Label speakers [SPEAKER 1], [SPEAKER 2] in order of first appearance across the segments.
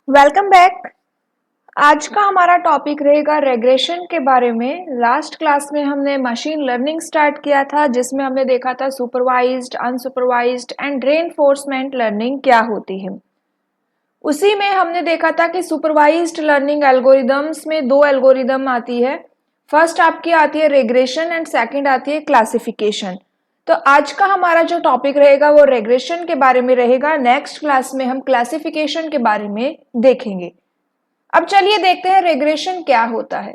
[SPEAKER 1] Welcome back. आज का हमारा टॉपिक रहेगा रेग्रेशन के बारे में। लास्ट क्लास में हमने मशीन लर्निंग स्टार्ट किया था, जिसमें हमने देखा था supervised, unsupervised and reinforcement learning क्या होती है। उसी में हमने देखा था कि सुपरवाइज्ड लर्निंग एल्गोरिदम्स में दो एल्गोरिदम आती है। फर्स्ट आपकी आती है रेग्रेशन एंड सेकंड आती है क्लासिफिकेशन। तो आज का हमारा जो टॉपिक रहेगा वो रेग्रेशन के बारे में रहेगा। नेक्स्ट क्लास में हम क्लासिफिकेशन के बारे में देखेंगे। अब चलिए देखते हैं रेग्रेशन क्या होता है।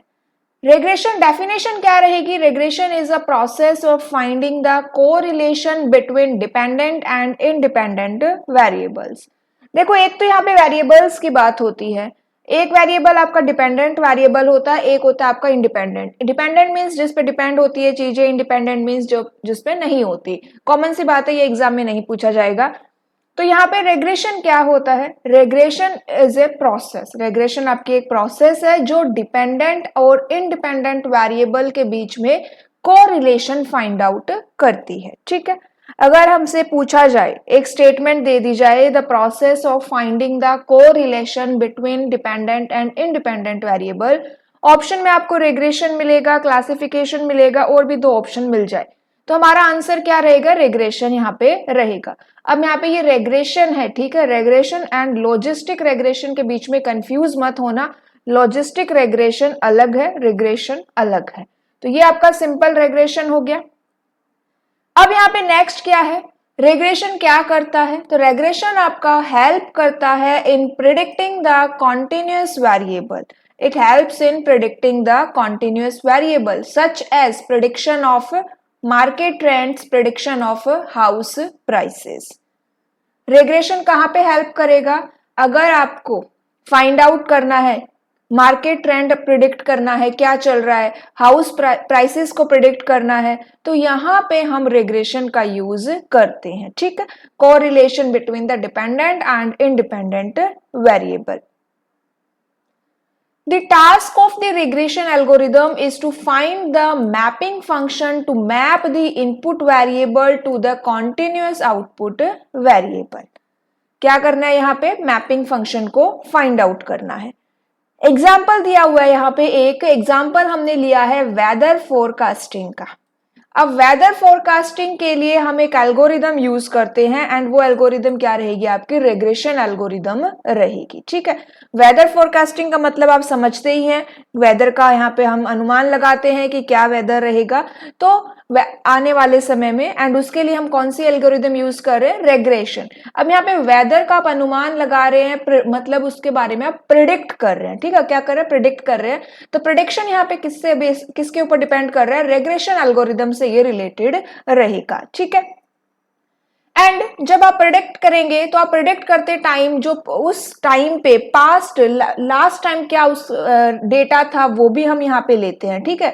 [SPEAKER 1] रेग्रेशन डेफिनेशन क्या रहेगी? Regression is a process of finding the correlation between dependent and independent variables. देखो, एक तो यहाँ पे वेरिएबल्स की बात होती है। एक वेरिएबल आपका डिपेंडेंट वेरिएबल होता है, एक होता है आपका इंडिपेंडेंट। डिपेंडेंट मीन्स जिस पे डिपेंड होती है चीजें, इंडिपेंडेंट मीन्स जो जिस पे नहीं होती। कॉमन सी बात है, ये एग्जाम में नहीं पूछा जाएगा। तो यहाँ पे रेग्रेशन क्या होता है? Regression is a process. Regression आपकी एक प्रोसेस है जो डिपेंडेंट और इंडिपेंडेंट वेरिएबल के बीच में कोरिलेशन फाइंड आउट करती है। ठीक है, अगर हमसे पूछा जाए, एक स्टेटमेंट दे दी जाए, the process of finding the correlation between dependent and independent variable, option में आपको रेग्रेशन मिलेगा, क्लासिफिकेशन मिलेगा और भी दो ऑप्शन मिल जाए, तो हमारा आंसर क्या रहेगा? रेग्रेशन यहाँ पे रहेगा। अब यहाँ पे ये रेग्रेशन है, ठीक है। रेग्रेशन एंड लॉजिस्टिक रेग्रेशन के बीच में कंफ्यूज मत होना। लॉजिस्टिक रेग्रेशन अलग है, रेग्रेशन अलग है। तो ये आपका सिंपल रेग्रेशन हो गया। अब यहाँ पे नेक्स्ट क्या है? रेग्रेशन क्या करता है? तो रेग्रेशन आपका हेल्प करता है in predicting the continuous variable. It helps in predicting the continuous variable such as prediction of market trends, prediction of house prices. Regression कहाँ पे हेल्प करेगा? अगर आपको फाइंड आउट करना है, मार्केट ट्रेंड प्रिडिक्ट करना है, क्या चल रहा है, हाउस प्राइसेस को प्रिडिक्ट करना है, तो यहाँ पे हम रेग्रेशन का यूज करते हैं। ठीक है, correlation between the dependent and independent variable. The task of the regression algorithm is to find the mapping function to map the input variable to the continuous output variable. क्या करना है? यहाँ पे मैपिंग फंक्शन को find out करना है। Example दिया हुआ है यहाँ पे, एक एग्जाम्पल हमने लिया है वेदर फोरकास्टिंग का। अब वेदर फोरकास्टिंग के लिए हम एक एल्गोरिदम यूज करते हैं एंड वो एल्गोरिदम क्या रहेगी? आपकी रेग्रेशन एल्गोरिदम रहेगी। ठीक है, वेदर फोरकास्टिंग का मतलब आप समझते ही हैं। वेदर का यहाँ पे हम अनुमान लगाते हैं कि क्या वेदर रहेगा तो आने वाले समय में, एंड उसके लिए हम कौन सी एल्गोरिदम यूज कर रहे हैं? रेग्रेशन। अब यहाँ पे वेदर का आप अनुमान लगा रहे हैं, मतलब उसके बारे में आप प्रिडिक्ट कर रहे हैं। ठीक है, क्या कर रहे हैं? प्रिडिक्ट कर रहे हैं। तो प्रिडिक्शन यहाँ पे किसके ऊपर डिपेंड कर रहा है? रेग्रेशन एल्गोरिदम से ये रिलेटेड रहेगा। ठीक है, एंड जब आप प्रिडिक्ट करेंगे तो आप प्रिडिक्ट करते टाइम जो उस टाइम पे पास्ट लास्ट टाइम क्या उस डेटा था वो भी हम यहाँ पे लेते हैं। ठीक है,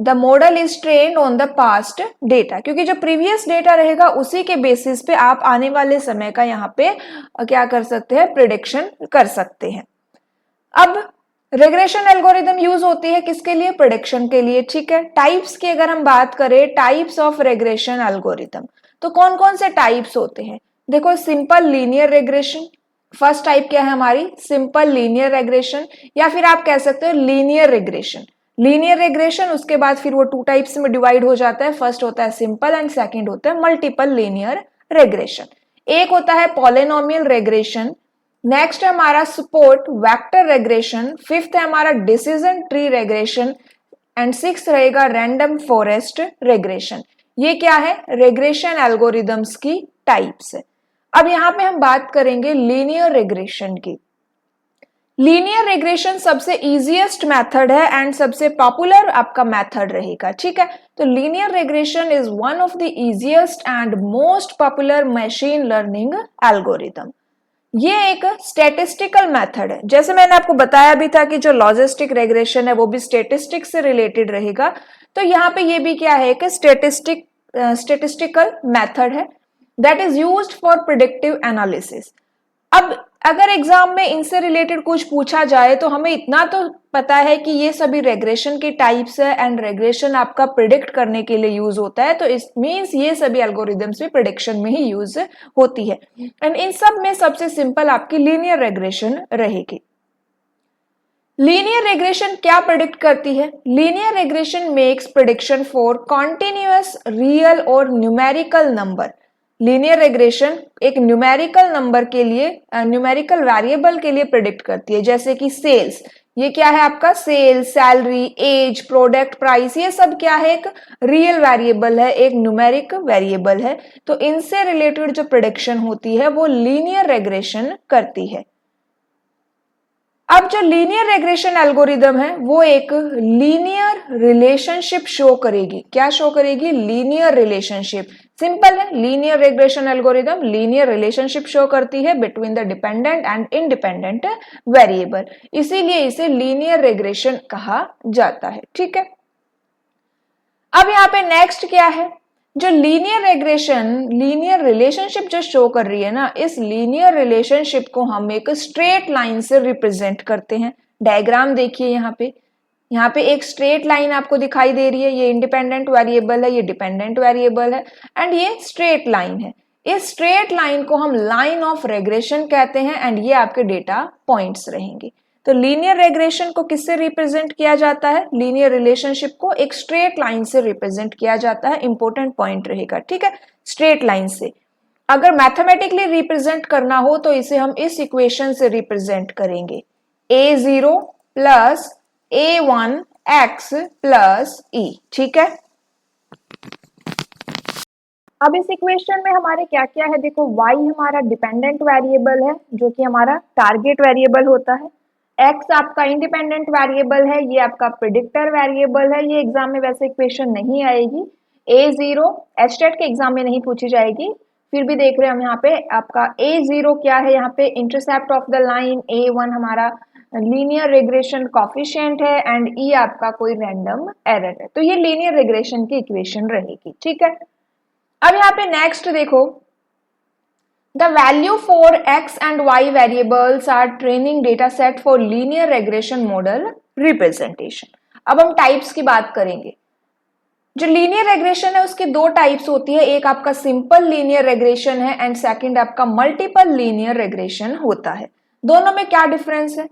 [SPEAKER 1] the model is trained on the past data, क्योंकि जो प्रीवियस डेटा रहेगा उसी के बेसिस पे आप आने वाले समय का यहाँ पे क्या कर सकते हैं? प्रिडिक्शन कर सकते हैं। अब रेग्रेशन एल्गोरिदम यूज होती है किसके लिए? प्रिडिक्शन के लिए। ठीक है, टाइप्स की अगर हम बात करें, टाइप्स ऑफ रेग्रेशन एल्गोरिदम, तो कौन कौन से टाइप्स होते हैं? देखो, simple linear regression first type क्या है हमारी? सिंपल लीनियर रेग्रेशन, या फिर आप कह सकते हो लीनियर रेग्रेशन। लीनियर रेग्रेशन, उसके बाद फिर वो टू टाइप्स में डिवाइड हो जाता है। फर्स्ट होता है सिंपल एंड सेकंड होता है मल्टीपल लीनियर रेग्रेशन। एक होता है पॉलिनोमियल रेग्रेशन, नेक्स्ट है हमारा सपोर्ट वेक्टर रेग्रेशन, फिफ्थ है हमारा decision tree regression and sixth रहेगा रैंडम फॉरेस्ट रेग्रेशन। ये क्या है? रेग्रेशन एल्गोरिदम्स की टाइप्स है। अब यहां पे हम बात करेंगे लीनियर रेग्रेशन की। लीनियर रेग्रेशन सबसे इजीएस्ट मेथड है एंड सबसे पॉपुलर आपका मेथड रहेगा। ठीक है, तो linear regression is one of the easiest and most popular machine learning algorithm. ये एक स्टैटिस्टिकल मेथड है। जैसे मैंने आपको बताया भी था कि जो लॉजिस्टिक रेग्रेशन है वो भी स्टैटिस्टिक्स से रिलेटेड रहेगा, तो यहाँ पे ये भी क्या है? एक स्टैटिस्टिकल मेथड है that is used for predictive analysis. अब अगर एग्जाम में इनसे रिलेटेड कुछ पूछा जाए तो हमें इतना तो पता है कि ये सभी रेग्रेशन के टाइप्स है एंड रेग्रेशन आपका प्रिडिक्ट करने के लिए यूज होता है, तो इस मींस ये सभी एल्गोरिदम्स भी प्रिडिक्शन में ही यूज होती है। एंड इन सब में सबसे सिंपल आपकी लीनियर रेग्रेशन रहेगी। लीनियर रेग्रेशन क्या प्रिडिक्ट करती है? Linear regression makes prediction for continuous real और न्यूमेरिकल नंबर। लीनियर रेग्रेशन एक न्यूमेरिकल नंबर के लिए, न्यूमेरिकल वेरिएबल के लिए प्रिडिक्ट करती है, जैसे कि सेल्स। ये क्या है आपका? Sales, salary, age, product price, ये सब क्या है? एक रियल वेरिएबल है, एक न्यूमेरिक वेरिएबल है। तो इनसे रिलेटेड जो प्रिडिक्शन होती है वो लीनियर रेग्रेशन करती है। अब जो लीनियर रेग्रेशन एल्गोरिदम है वो एक लीनियर रिलेशनशिप शो करेगी। क्या शो करेगी? Linear relationship. सिंपल है, linear regression algorithm linear relationship show करती है between the dependent and independent variable, इसीलिए इसे लीनियर रेग्रेशन कहा जाता है। ठीक है, अब यहाँ पे नेक्स्ट क्या है? जो लीनियर रेग्रेशन लीनियर रिलेशनशिप जो शो कर रही है ना, इस लीनियर रिलेशनशिप को हम एक स्ट्रेट लाइन से रिप्रेजेंट करते हैं। डायग्राम देखिए यहाँ पे एक स्ट्रेट लाइन आपको दिखाई दे रही है। ये इंडिपेंडेंट वेरिएबल है, ये डिपेंडेंट वेरिएबल है एंड ये स्ट्रेट लाइन है। इस स्ट्रेट लाइन को हम लाइन ऑफ रेग्रेशन कहते हैं एंड ये आपके डेटा पॉइंट्स रहेंगे। तो लीनियर रेग्रेशन को किससे रिप्रेजेंट किया जाता है? लीनियर रिलेशनशिप को एक स्ट्रेट लाइन से रिप्रेजेंट किया जाता है। इंपॉर्टेंट पॉइंट रहेगा, ठीक है, स्ट्रेट लाइन से। अगर मैथमेटिकली रिप्रेजेंट करना हो तो इसे हम इस इक्वेशन से रिप्रेजेंट करेंगे, a0 plus a1 x plus e। ठीक है, अब इस इक्वेशन में हमारे क्या क्या है? देखो, y हमारा डिपेंडेंट वेरिएबल है जो कि हमारा टारगेट वेरिएबल होता है। x आपका इंडिपेंडेंट वेरिएबल है, ये आपका प्रिडिक्टर वेरिएबल है। ये एग्जाम में वैसे इक्वेशन नहीं आएगी। a0 एचटेट के एग्जाम में नहीं पूछी जाएगी, फिर भी देख रहे हैं हम यहाँ पे आपका a0 क्या है? यहाँ पे intercept of the line, a1 हमारा लीनियर रेग्रेशन कॉफिशिएंट है एंड e आपका कोई रैंडम एरर है। तो ये लीनियर रेग्रेशन की इक्वेशन रहेगी। ठीक है, अब यहाँ पे नेक्स्ट देखो, the value for x and y variables are training data set for linear regression model representation। अब हम टाइप्स की बात करेंगे। जो लीनियर रेग्रेशन है उसकी दो टाइप्स होती है, एक आपका सिंपल लीनियर रेग्रेशन है एंड सेकंड आपका मल्टीपल लीनियर रेग्रेशन होता है। दोनों में क्या डिफरेंस है?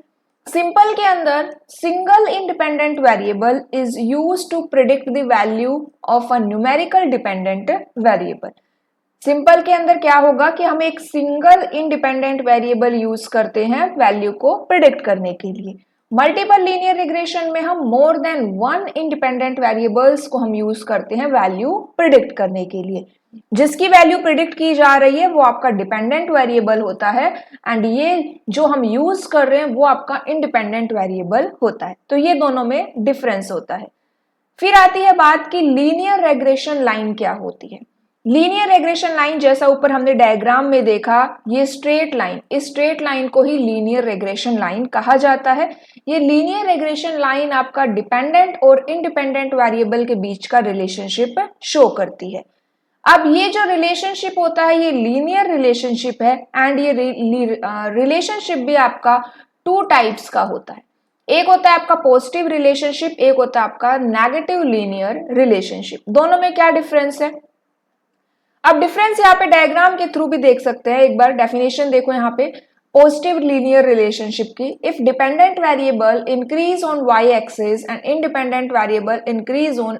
[SPEAKER 1] सिंपल के अंदर single independent variable is used to predict the value of a numerical dependent variable. Simple के अंदर क्या होगा कि हम एक सिंगल इंडिपेंडेंट वेरिएबल यूज करते हैं वैल्यू को प्रिडिक्ट करने के लिए। मल्टीपल लीनियर रिग्रेशन में हम more than one independent variables को हम यूज करते हैं वैल्यू प्रिडिक्ट करने के लिए। जिसकी वैल्यू प्रिडिक्ट की जा रही है वो आपका डिपेंडेंट वेरिएबल होता है एंड ये जो हम यूज कर रहे हैं वो आपका इंडिपेंडेंट वेरिएबल होता है। तो ये दोनों में डिफरेंस होता है। फिर आती है बात कि लीनियर रेग्रेशन लाइन क्या होती है। लीनियर रेग्रेशन लाइन जैसा ऊपर हमने डायग्राम में देखा, ये स्ट्रेट लाइन, इस स्ट्रेट लाइन को ही लीनियर रेग्रेशन लाइन कहा जाता है। ये लीनियर रेग्रेशन लाइन आपका डिपेंडेंट और इंडिपेंडेंट वेरिएबल के बीच का रिलेशनशिप शो करती है। अब ये जो रिलेशनशिप होता है ये लीनियर रिलेशनशिप है एंड ये रिलेशनशिप भी आपका टू टाइप्स का होता है। एक होता है आपका पॉजिटिव रिलेशनशिप, एक होता है आपका नेगेटिव लीनियर रिलेशनशिप। दोनों में क्या डिफरेंस है? अब डिफरेंस यहाँ पे डायग्राम के थ्रू भी देख सकते हैं। एक बार डेफिनेशन देखो यहाँ पे पॉजिटिव लीनियर रिलेशनशिप की, if dependent variable increase on y axis and independent variable increase on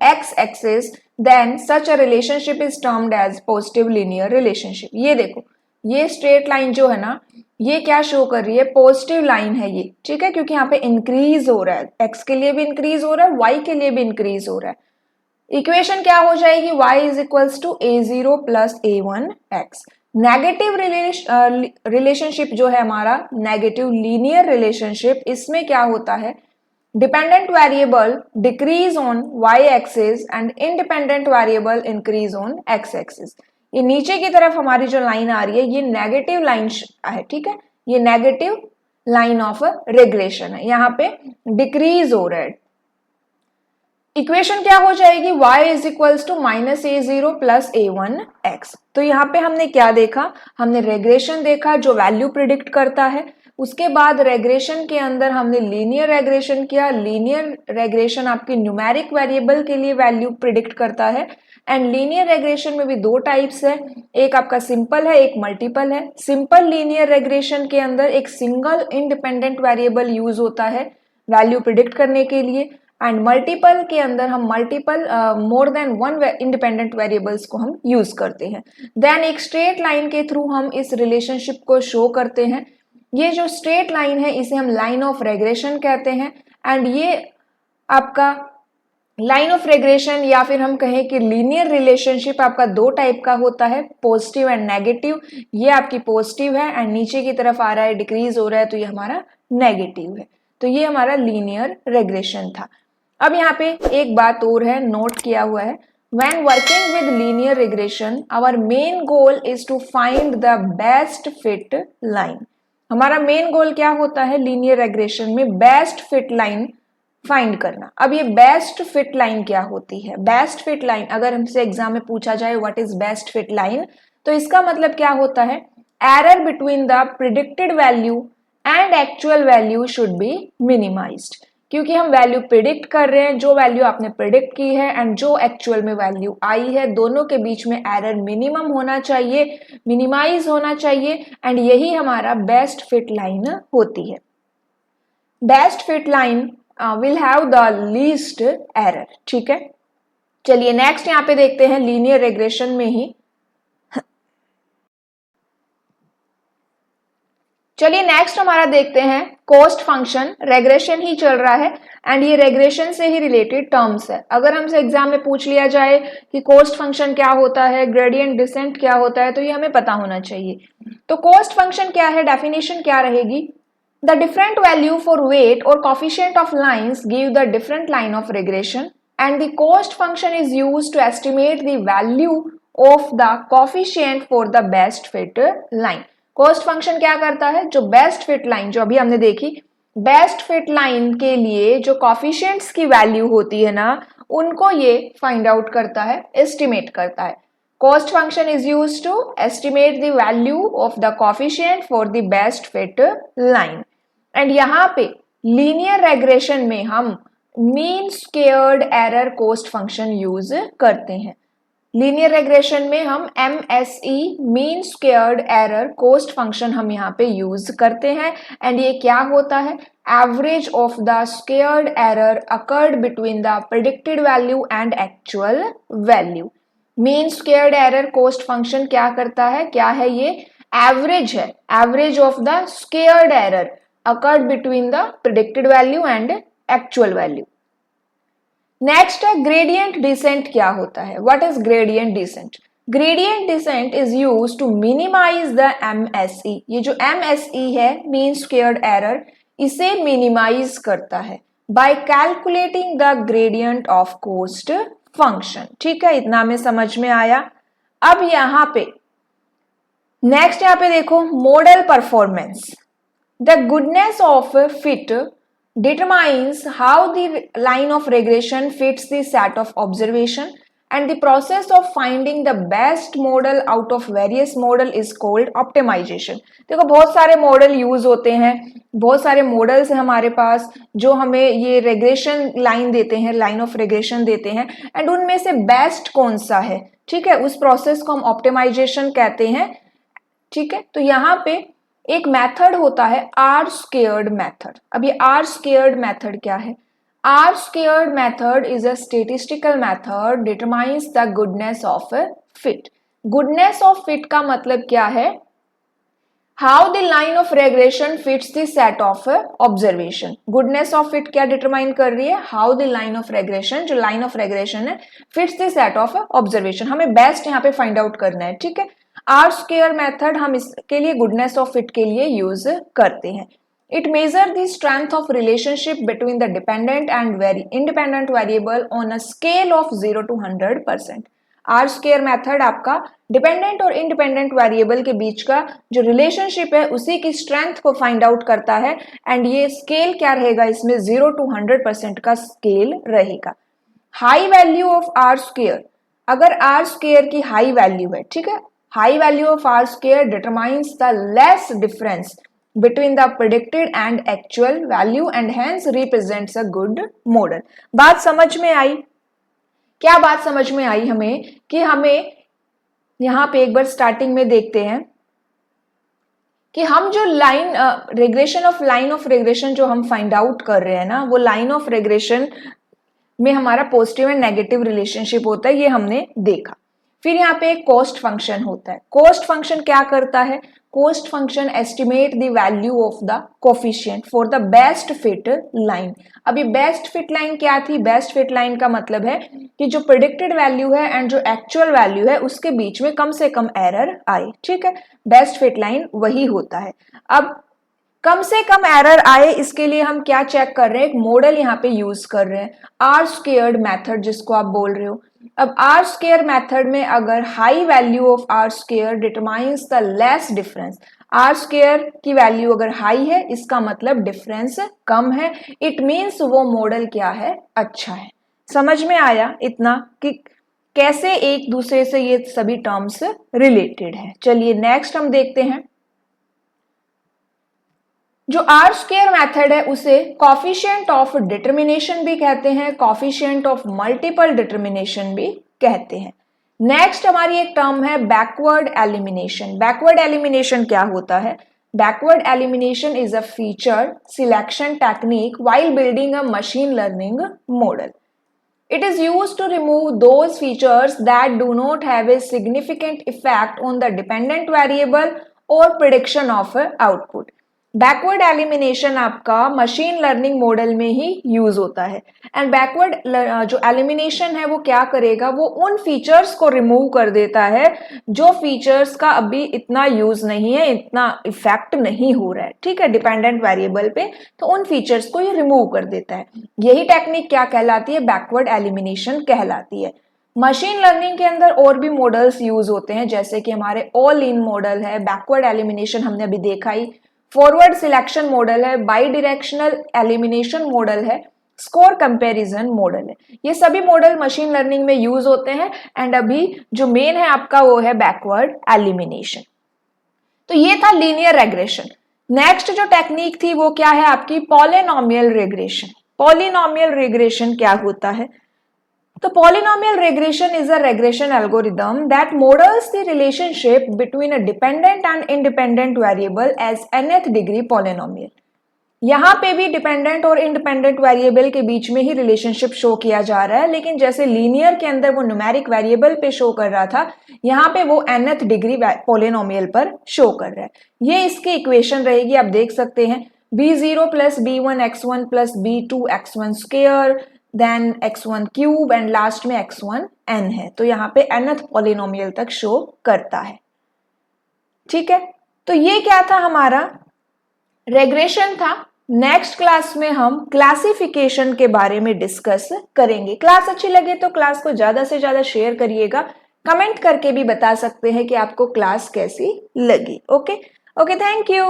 [SPEAKER 1] x axis then such a relationship is termed as positive linear relationship. ये देखो, ये स्ट्रेट लाइन जो है ना, ये क्या शो कर रही है? पॉजिटिव लाइन है ये, ठीक है, क्योंकि यहाँ पे इंक्रीज हो रहा है, x के लिए भी इंक्रीज हो रहा है, y के लिए भी इंक्रीज हो रहा है। इक्वेशन क्या हो जाएगी? y is equals to a0 plus a1x। Negative relationship जो है हमारा नेगेटिव लीनियर रिलेशनशिप, इसमें क्या होता है? Dependent variable decrease on y axis and independent variable increase on x axis. ये नीचे की तरफ हमारी जो लाइन आ रही है ये नेगेटिव लाइन है, ठीक है, ये नेगेटिव लाइन ऑफ रेग्रेशन है, यहाँ पे डिक्रीज हो रहा है। इक्वेशन क्या हो जाएगी, y is equals to -a0 plus a1x। तो यहाँ पे हमने क्या देखा, हमने रेग्रेशन देखा जो वैल्यू प्रिडिक्ट करता है। उसके बाद रेग्रेशन के अंदर हमने लीनियर रेग्रेशन किया। लीनियर रेग्रेशन आपकी न्यूमेरिक वेरिएबल के लिए वैल्यू प्रिडिक्ट करता है। एंड लीनियर रेग्रेशन में भी दो टाइप्स है, एक आपका सिंपल है, एक मल्टीपल है। सिंपल लीनियर रेग्रेशन के अंदर एक सिंगल इंडिपेंडेंट वेरिएबल यूज होता है वैल्यू प्रिडिक्ट करने के लिए, एंड मल्टीपल के अंदर हम multiple more than one independent variables को हम यूज करते हैं। देन एक स्ट्रेट लाइन के थ्रू हम इस रिलेशनशिप को शो करते हैं। ये जो स्ट्रेट लाइन है इसे हम लाइन ऑफ रेग्रेशन कहते हैं। एंड ये आपका लाइन ऑफ रेग्रेशन या फिर हम कहें कि लीनियर रिलेशनशिप आपका दो टाइप का होता है, पॉजिटिव एंड नेगेटिव। ये आपकी पॉजिटिव है एंड नीचे की तरफ आ रहा है, डिक्रीज हो रहा है, तो ये हमारा नेगेटिव है। तो ये हमारा लीनियर रेग्रेशन था। अब यहाँ पे एक बात और है, नोट किया हुआ है, when working with linear regression our main goal is to find the best fit line। हमारा मेन गोल क्या होता है लीनियर रेग्रेशन में, बेस्ट फिट लाइन फाइंड करना। अब ये बेस्ट फिट लाइन क्या होती है, बेस्ट फिट लाइन अगर हमसे एग्जाम में पूछा जाए what is best fit line, तो इसका मतलब क्या होता है, error between the predicted value and actual value should be minimised. क्योंकि हम वैल्यू प्रिडिक्ट कर रहे हैं, जो वैल्यू आपने प्रिडिक्ट की है एंड जो एक्चुअल में वैल्यू आई है, दोनों के बीच में एरर मिनिमम होना चाहिए, मिनिमाइज होना चाहिए, एंड यही हमारा बेस्ट फिट लाइन होती है। Best fit line will have the least error. ठीक है, चलिए नेक्स्ट यहाँ पे देखते हैं लीनियर रेग्रेशन में ही। चलिए नेक्स्ट हमारा देखते हैं कॉस्ट फंक्शन। रेग्रेशन ही चल रहा है एंड ये रेग्रेशन से ही रिलेटेड टर्म्स है। अगर हमसे एग्जाम में पूछ लिया जाए कि कॉस्ट फंक्शन क्या होता है, ग्रेडियंट डिसेंट क्या होता है, तो ये हमें पता होना चाहिए। तो कॉस्ट फंक्शन क्या है, डेफिनेशन क्या रहेगी, the different value for weight और coefficient of lines give the different line of regression and the cost function is used to estimate the value of the coefficient for the best fit line. Cost function क्या करता है, जो best fit line जो अभी हमने देखी, best fit line के लिए जो कोफिशिएंट्स की वैल्यू होती है ना, उनको ये फाइंड आउट करता है, एस्टिमेट करता है। Cost function is used to estimate the value of the coefficient for the best fit line. And यहाँ पे लीनियर रेग्रेशन में हम mean squared error cost function use करते हैं। लीनियर रेग्रेशन में हम MSE mean squared error cost function हम यहाँ पे यूज करते हैं। एंड ये क्या होता है, average of the squared error occurred between the predicted value and actual value. Mean squared error cost function क्या करता है, क्या है ये, एवरेज है, average of the squared error occurred between the predicted value and actual value. Next है gradient descent क्या होता है, what is gradient descent. Gradient descent is used to minimize the MSE। ये जो MSE है मीन स्क्वेयर्ड एरर, इसे minimise करता है bye calculating the gradient of cost function. ठीक है, इतना में समझ में आया। अब यहाँ पे नेक्स्ट यहाँ पे देखो model performance. The goodness of fit determines how the line of regression fits the set of observation and the process of finding the best model out of various model is called optimization। देखो बहुत सारे model use होते हैं, बहुत सारे models हैं हमारे पास जो हमें ये रेग्रेशन लाइन देते हैं, लाइन ऑफ रेग्रेशन देते हैं, एंड उनमें से बेस्ट कौन सा है, ठीक है, उस प्रोसेस को हम ऑप्टिमाइजेशन कहते हैं। ठीक है, तो यहाँ पे एक मेथड होता है आर स्क्वेयर्ड मेथड। अब ये आर स्क्वेयर्ड मेथड क्या है, R squared method is a statistical method determines the goodness of fit. Goodness of fit का मतलब क्या है, how the line of regression fits the set of observation. Goodness of fit क्या determine कर रही है, how the line of regression, जो line of regression है, fits the set of observation. हमें बेस्ट यहाँ पे फाइंड आउट करना है। ठीक है, आर स्क्वेयर मेथड हम इसके लिए गुडनेस ऑफ फिट के लिए यूज करते हैं। It measure the strength of relationship between the dependent and independent variable on a scale of 0 to 100%। R square method आपका डिपेंडेंट और इंडिपेंडेंट वेरिएबल के बीच का जो रिलेशनशिप है उसी की स्ट्रेंथ को फाइंड आउट करता है। एंड ये स्केल क्या रहेगा, इसमें 0 to 100% का स्केल रहेगा। High value of R square, अगर आर स्क्वेयर की हाई वैल्यू है, ठीक है, high value of R square determines the less difference between the predicted and actual value and hence represents a good model। बात समझ में आई? क्या बात समझ में आई हमें कि हमें यहां पे एक बार स्टार्टिंग में देखते हैं कि हम जो लाइन लाइन ऑफ रेग्रेशन जो हम फाइंड आउट कर रहे हैं ना, वो लाइन ऑफ रेग्रेशन में हमारा पॉजिटिव एंड नेगेटिव रिलेशनशिप होता है, ये हमने देखा। फिर यहाँ पे एक कॉस्ट फंक्शन होता है। कॉस्ट फंक्शन क्या करता है? Cost function estimate the value of the coefficient for the best fit line. अभी बेस्ट फिट लाइन क्या थी? बेस्ट फिट लाइन का मतलब है कि जो प्रिडिक्टेड वैल्यू है एंड जो एक्चुअल वैल्यू है उसके बीच में कम से कम एरर आए, ठीक है, बेस्ट फिट लाइन वही होता है। अब कम से कम एरर आए इसके लिए हम क्या चेक कर रहे हैं? एक मॉडल यहाँ पे यूज कर रहे हैं, आर स्क्वेयर्ड मेथड जिसको आप बोल रहे हो। अब आर स्क्वेयर मेथड में अगर high value of R square determines the less difference, R square की वैल्यू अगर हाई है इसका मतलब डिफरेंस कम है, इट मीन्स वो मॉडल क्या है? अच्छा है। समझ में आया इतना कि कैसे एक दूसरे से ये सभी टर्म्स रिलेटेड है। चलिए नेक्स्ट हम देखते हैं। जो आर स्क्वेयर मेथड है उसे कॉफिशिएंट ऑफ डिटर्मिनेशन भी कहते हैं, कॉफिशिएंट ऑफ मल्टीपल डिटर्मिनेशन भी कहते हैं। नेक्स्ट हमारी एक टर्म है बैकवर्ड एलिमिनेशन। बैकवर्ड एलिमिनेशन क्या होता है? Backward elimination is a feature selection technique while building a machine learning model. It is used to remove those features that do not have a significant effect on the dependent variable or prediction of output। Backward elimination आपका machine learning model में ही use होता है। And backward जो elimination है वो क्या करेगा? वो उन फीचर्स को रिमूव कर देता है जो फीचर्स का अभी इतना यूज नहीं है, इतना इफेक्ट नहीं हो रहा है, ठीक है, डिपेंडेंट वेरिएबल पे, तो उन फीचर्स को ये रिमूव कर देता है। यही टेक्निक क्या कहलाती है? बैकवर्ड एलिमिनेशन कहलाती है। मशीन लर्निंग के अंदर और भी मॉडल्स यूज होते हैं, जैसे कि हमारे ऑल इन मॉडल है, बैकवर्ड एलिमिनेशन हमने अभी देखा ही, फॉरवर्ड सिलेक्शन मॉडल है, बाई डायरेक्शनल एलिमिनेशन मॉडल है, स्कोर कंपैरिजन मॉडल है। ये सभी मॉडल मशीन लर्निंग में यूज होते हैं एंड अभी जो मेन है आपका वो है बैकवर्ड एलिमिनेशन। तो ये था लीनियर रेग्रेशन। नेक्स्ट जो टेक्निक थी वो क्या है आपकी? Polynomial regression. पॉलिनोमियल रेग्रेशन क्या होता है? The polynomial regression is a regression algorithm that models the relationship between a dependent and independent variable as nth degree polynomial। यहाँ पे भी डिपेंडेंट और इंडिपेंडेंट वेरिएबल के बीच में ही रिलेशनशिप शो किया जा रहा है, लेकिन जैसे लीनियर के अंदर वो न्यूमेरिक वेरिएबल पे शो कर रहा था, यहाँ पे वो nth डिग्री पॉलिनोमियल पर शो कर रहा है। ये इसकी इक्वेशन रहेगी, आप देख सकते हैं, b0 plus b1 x1 plus b2 x1 square then x1 cube and last में x1 n है। तो यहाँ पे nth पॉलिनोमियल तक शो करता है, ठीक है। तो ये क्या था? हमारा रेग्रेशन था। नेक्स्ट क्लास में हम क्लासिफिकेशन के बारे में डिस्कस करेंगे। क्लास अच्छी लगे तो क्लास को ज्यादा से ज्यादा शेयर करिएगा, कमेंट करके भी बता सकते हैं कि आपको क्लास कैसी लगी। Okay, thank you.